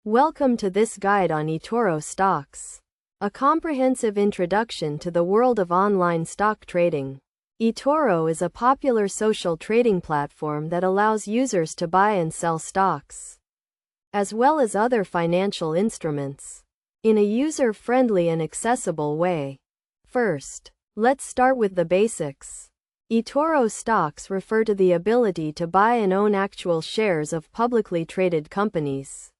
Welcome to this guide on Etoro stocks, a comprehensive introduction to the world of online stock trading. Etoro is a popular social trading platform that allows users to buy and sell stocks, as well as other financial instruments, in a user-friendly and accessible way. First, let's start with the basics. Etoro stocks refer to the ability to buy and own actual shares of publicly traded companies,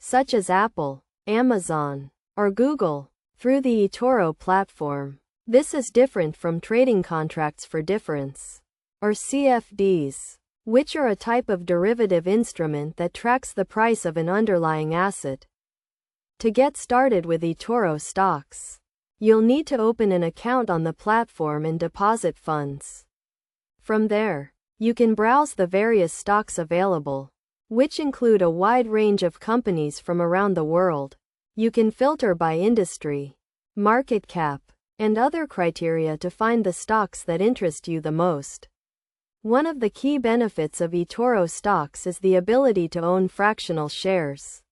such as Apple, Amazon, or Google, through the Etoro platform. This is different from trading contracts for difference, or CFDs, which are a type of derivative instrument that tracks the price of an underlying asset. To get started with Etoro stocks, you'll need to open an account on the platform and deposit funds. From there, you can browse the various stocks available, which include a wide range of companies from around the world. You can filter by industry, market cap, and other criteria to find the stocks that interest you the most. One of the key benefits of Etoro stocks is the ability to own fractional shares.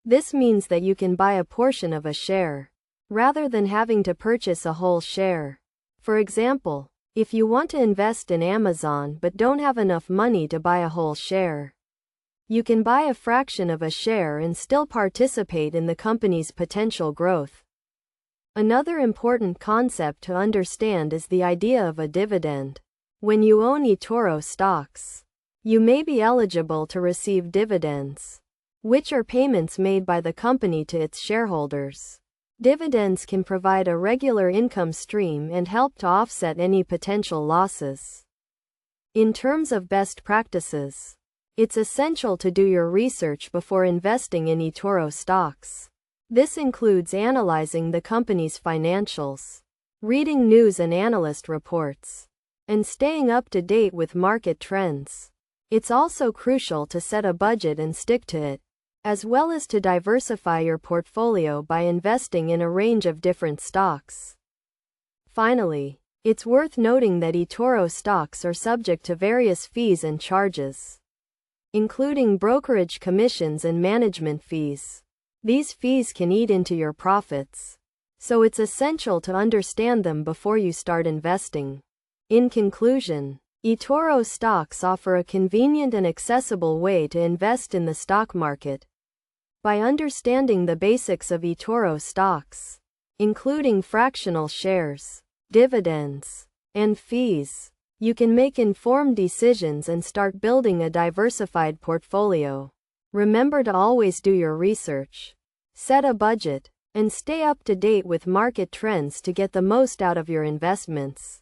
This means that you can buy a portion of a share, rather than having to purchase a whole share. For example, if you want to invest in Amazon but don't have enough money to buy a whole share, you can buy a fraction of a share and still participate in the company's potential growth. Another important concept to understand is the idea of a dividend. When you own Etoro stocks, you may be eligible to receive dividends, which are payments made by the company to its shareholders. Dividends can provide a regular income stream and help to offset any potential losses. In terms of best practices, it's essential to do your research before investing in Etoro stocks. This includes analyzing the company's financials, reading news and analyst reports, and staying up to date with market trends. It's also crucial to set a budget and stick to it, as well as to diversify your portfolio by investing in a range of different stocks. Finally, it's worth noting that Etoro stocks are subject to various fees and charges, including brokerage commissions and management fees. These fees can eat into your profits, so it's essential to understand them before you start investing. In conclusion, Etoro stocks offer a convenient and accessible way to invest in the stock market. By understanding the basics of Etoro stocks, including fractional shares, dividends, and fees, you can make informed decisions and start building a diversified portfolio. Remember to always do your research, set a budget, and stay up to date with market trends to get the most out of your investments.